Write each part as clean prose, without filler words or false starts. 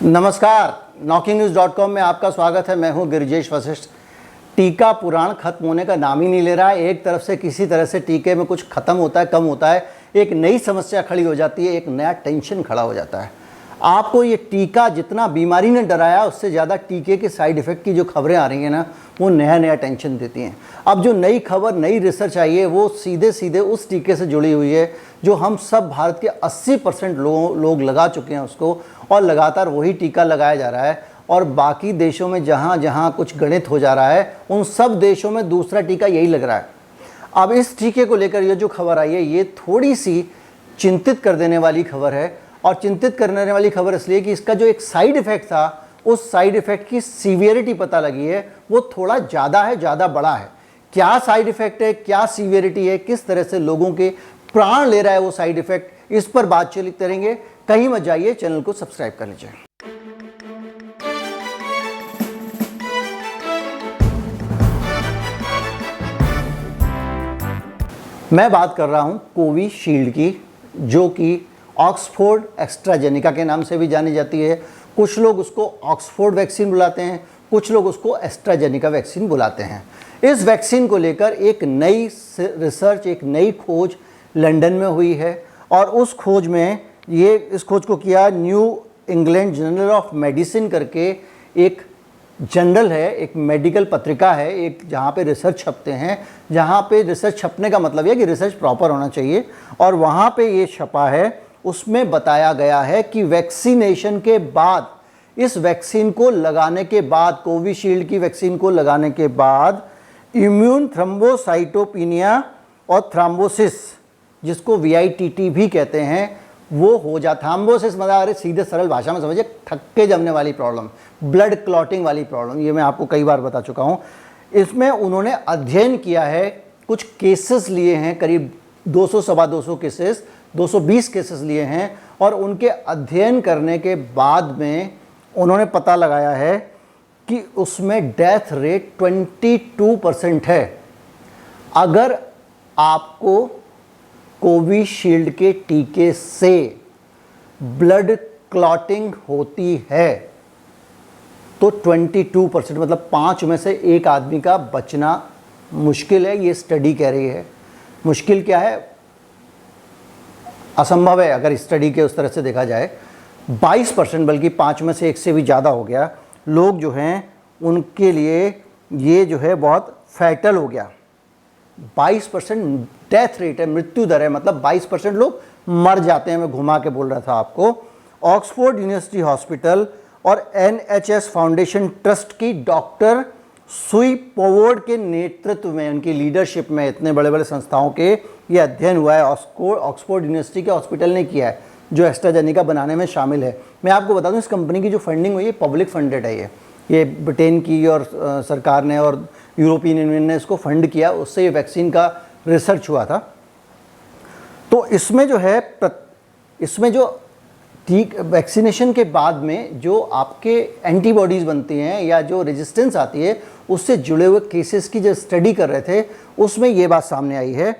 नमस्कार, knocking-news.com में आपका स्वागत है। मैं हूं गिरिजेश वशिष्ठ। टीका पुराण खत्म होने का नाम ही नहीं ले रहा है। एक तरफ से किसी तरह से टीके में कुछ खत्म होता है, कम होता है, एक नई समस्या खड़ी हो जाती है, एक नया टेंशन खड़ा हो जाता है। आपको ये टीका जितना बीमारी ने डराया, उससे ज़्यादा टीके के साइड इफ़ेक्ट की जो खबरें आ रही हैं ना, वो नया टेंशन देती हैं। अब जो नई खबर, नई रिसर्च आई है, वो सीधे सीधे उस टीके से जुड़ी हुई है जो हम सब भारत के 80% लोग लगा चुके हैं उसको, और लगातार वही टीका लगाया जा रहा है। और बाकी देशों में जहाँ जहाँ कुछ गणित हो जा रहा है, उन सब देशों में दूसरा टीका यही लग रहा है। अब इस टीके को लेकर ये जो खबर आई है, ये थोड़ी सी चिंतित कर देने वाली खबर है। और चिंतित करने वाली खबर इसलिए कि इसका जो एक साइड इफ़ेक्ट था, उस साइड इफ़ेक्ट की सीवियरिटी पता लगी है, वो थोड़ा ज़्यादा है, ज़्यादा बड़ा है। क्या साइड इफ़ेक्ट है, क्या सीवियरिटी है, किस तरह से लोगों के प्राण ले रहा है वो साइड इफ़ेक्ट, इस पर बातचीत करेंगे। कहीं मत जाइए, चैनल को सब्सक्राइब कर लीजिए। मैं बात कर रहा हूं कोविशील्ड की, जो कि ऑक्सफोर्ड एस्ट्राजेनेका के नाम से भी जानी जाती है। कुछ लोग उसको ऑक्सफोर्ड वैक्सीन बुलाते हैं, कुछ लोग उसको एस्ट्राजेनेका वैक्सीन बुलाते हैं। इस वैक्सीन को लेकर एक नई रिसर्च, एक नई खोज लंदन में हुई है। और उस खोज में इस खोज को किया new England journal of medicine करके एक जर्नल है, एक मेडिकल पत्रिका है, एक जहाँ पे रिसर्च छपते हैं। जहाँ पे रिसर्च छपने का मतलब यह कि रिसर्च प्रॉपर होना चाहिए, और वहाँ पे ये छपा है। उसमें बताया गया है कि वैक्सीनेशन के बाद, इस वैक्सीन को लगाने के बाद, कोविशील्ड की वैक्सीन को लगाने के बाद इम्यून थ्रोम्बोसाइटोपिनिया और थ्रोम्बोसिस, जिसको VITT भी कहते हैं, वो हो जाता। थ्रोम्बोसिस मतलब, अरे सीधे सरल भाषा में समझिए, थक्के जमने वाली प्रॉब्लम, ब्लड क्लॉटिंग वाली प्रॉब्लम। ये मैं आपको कई बार बता चुका हूँ। इसमें उन्होंने अध्ययन किया है, कुछ केसेस लिए हैं, करीब 200 सवा 200 केसेस, 220 केसेस लिए हैं। और उनके अध्ययन करने के बाद में उन्होंने पता लगाया है कि उसमें डेथ रेट 22% है। अगर आपको कोविशील्ड के टीके से ब्लड क्लॉटिंग होती है तो 22%, मतलब 5 में से 1 आदमी का बचना मुश्किल है। ये स्टडी कह रही है। मुश्किल क्या है, असंभव है अगर स्टडी के उस तरह से देखा जाए। 22%, बल्कि 5 में से 1 से भी ज़्यादा हो गया। लोग जो हैं उनके लिए ये जो है बहुत फैटल हो गया। 22% डेथ रेट है, मृत्यु दर है, मतलब 22% लोग मर जाते हैं। मैं घुमा के बोल रहा था आपको। ऑक्सफोर्ड यूनिवर्सिटी हॉस्पिटल और NHS फाउंडेशन ट्रस्ट की डॉक्टर सुई पोवर्ड के नेतृत्व में, उनकी लीडरशिप में, इतने बड़े बड़े संस्थाओं के ये अध्ययन हुआ है। ऑक्सफोर्ड यूनिवर्सिटी के हॉस्पिटल ने किया है, जो एस्ट्राजेनेका बनाने में शामिल है। मैं आपको बता दूं, इस कंपनी की जो फंडिंग हुई है, पब्लिक फंडेड है। ये ब्रिटेन की और सरकार ने और यूरोपियन यूनियन ने इसको फंड किया, उससे ये वैक्सीन का रिसर्च हुआ था। तो इसमें जो है, इसमें जो वैक्सीनेशन के बाद में जो आपके एंटीबॉडीज़ बनती हैं या जो रेजिस्टेंस आती है, उससे जुड़े हुए केसेस की जो स्टडी कर रहे थे, उसमें ये बात सामने आई है।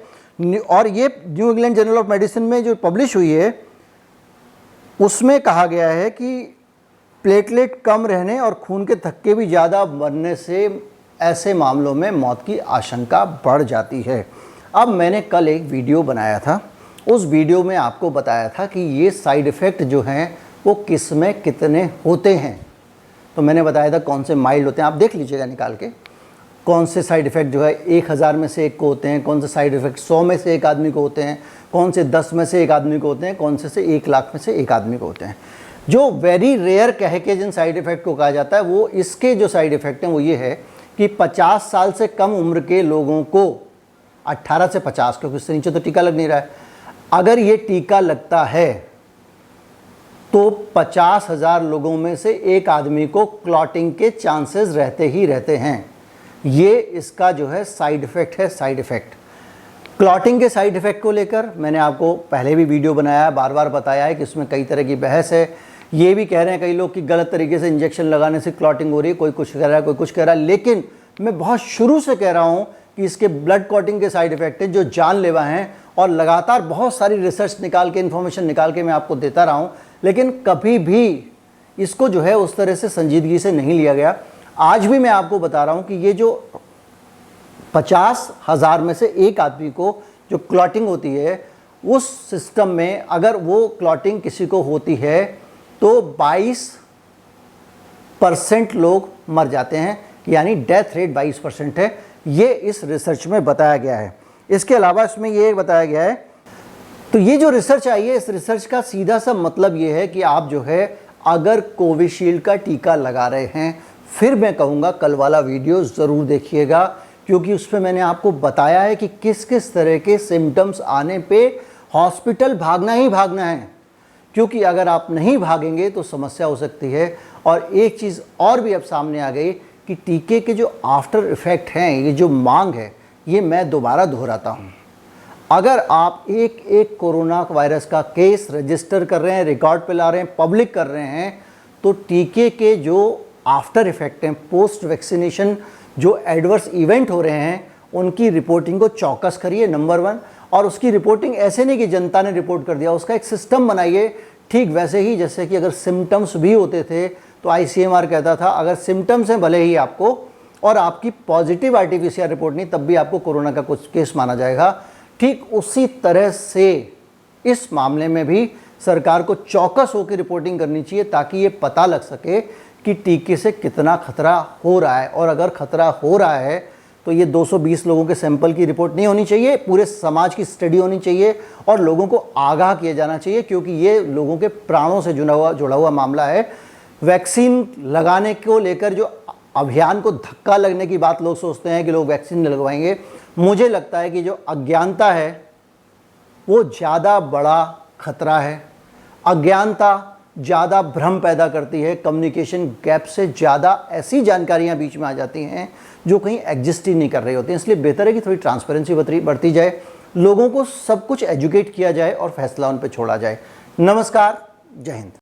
और ये new England journal of medicine में जो पब्लिश हुई है, उसमें कहा गया है कि प्लेटलेट कम रहने और खून के थक्के भी ज़्यादा बनने से ऐसे मामलों में मौत की आशंका बढ़ जाती है। अब मैंने कल एक वीडियो बनाया था, उस वीडियो में आपको बताया था कि ये साइड इफ़ेक्ट जो हैं वो किस में कितने होते हैं। तो मैंने बताया था कौन से माइल्ड होते हैं, आप देख लीजिएगा निकाल के, कौन से साइड इफ़ेक्ट जो है 1000 में से 1 को होते हैं, कौन से साइड इफ़ेक्ट 100 में से 1 आदमी को होते हैं, कौन से 10 में से 1 आदमी को होते हैं, कौन से 1 लाख में से 1 आदमी को होते हैं। जो वेरी रेयर कह के जिन साइड इफ़ेक्ट को कहा जाता है, वो इसके जो साइड इफ़ेक्ट हैं वो ये है कि 50 साल से कम उम्र के लोगों को, 18 से 50, क्योंकि उससे नीचे तो टीका लग नहीं रहा है, अगर ये टीका लगता है तो 50,000 लोगों में से 1 आदमी को क्लॉटिंग के चांसेस रहते ही रहते हैं। ये इसका जो है साइड इफ़ेक्ट है। साइड इफ़ेक्ट, क्लॉटिंग के साइड इफ़ेक्ट को लेकर मैंने आपको पहले भी वीडियो बनाया है, बार बार बताया है कि इसमें कई तरह की बहस है। ये भी कह रहे हैं कई लोग कि गलत तरीके से इंजेक्शन लगाने से क्लॉटिंग हो रही है, कोई कुछ कह रहा है, कोई कुछ कह रहा है। लेकिन मैं बहुत शुरू से कह रहा हूँ कि इसके ब्लड क्लॉटिंग के साइड इफ़ेक्ट है जो जानलेवा हैं, और लगातार बहुत सारी रिसर्च निकाल के, इन्फॉर्मेशन निकाल के मैं आपको देता रहा हूँ। लेकिन कभी भी इसको जो है उस तरह से संजीदगी से नहीं लिया गया। आज भी मैं आपको बता रहा हूँ कि ये जो 50,000 में से एक आदमी को जो क्लॉटिंग होती है, उस सिस्टम में अगर वो क्लॉटिंग किसी को होती है तो 22% लोग मर जाते हैं, यानी डेथ रेट 22% है। ये इस रिसर्च में बताया गया है। इसके अलावा इसमें ये बताया गया है, तो ये जो रिसर्च आई है, इस रिसर्च का सीधा सा मतलब ये है कि आप जो है अगर कोविशील्ड का टीका लगा रहे हैं, फिर मैं कहूँगा कल वाला वीडियो ज़रूर देखिएगा, क्योंकि उस पर मैंने आपको बताया है कि किस किस तरह के सिम्टम्स आने पे हॉस्पिटल भागना ही भागना है, क्योंकि अगर आप नहीं भागेंगे तो समस्या हो सकती है। और एक चीज़ और भी अब सामने आ गई कि टीके के जो आफ्टर इफ़ेक्ट हैं, ये जो मांग है, ये मैं दोबारा दोहराता हूँ। अगर आप एक एक कोरोना वायरस का केस रजिस्टर कर रहे हैं, रिकॉर्ड पे ला रहे हैं, पब्लिक कर रहे हैं, तो टीके के जो आफ्टर इफ़ेक्ट हैं, पोस्ट वैक्सीनेशन जो एडवर्स इवेंट हो रहे हैं, उनकी रिपोर्टिंग को चौकस करिए, नंबर 1। और उसकी रिपोर्टिंग ऐसे नहीं कि जनता ने रिपोर्ट कर दिया, उसका एक सिस्टम बनाइए। ठीक वैसे ही जैसे कि अगर सिम्टम्स भी होते थे तो ICMR कहता था अगर सिम्टम्स हैं भले ही आपको, और आपकी पॉजिटिव RT-PCR रिपोर्ट नहीं, तब भी आपको कोरोना का कुछ केस माना जाएगा। ठीक उसी तरह से इस मामले में भी सरकार को चौकस होकर रिपोर्टिंग करनी चाहिए, ताकि ये पता लग सके कि टीके से कितना खतरा हो रहा है। और अगर खतरा हो रहा है तो ये 220 लोगों के सैंपल की रिपोर्ट नहीं होनी चाहिए, पूरे समाज की स्टडी होनी चाहिए और लोगों को आगाह किया जाना चाहिए, क्योंकि ये लोगों के प्राणों से जुड़ा हुआ मामला है। वैक्सीन लगाने को लेकर जो अभियान को धक्का लगने की बात लोग सोचते हैं कि लोग वैक्सीन नहीं लगवाएंगे, मुझे लगता है कि जो अज्ञानता है वो ज़्यादा बड़ा खतरा है। अज्ञानता ज़्यादा भ्रम पैदा करती है, कम्युनिकेशन गैप से ज़्यादा ऐसी जानकारियां बीच में आ जाती हैं जो कहीं एग्जिस्ट ही नहीं कर रही होती हैं। इसलिए बेहतर है कि थोड़ी ट्रांसपेरेंसी बढ़ती जाए, लोगों को सब कुछ एजुकेट किया जाए और फैसला उन पर छोड़ा जाए। नमस्कार, जय हिंद।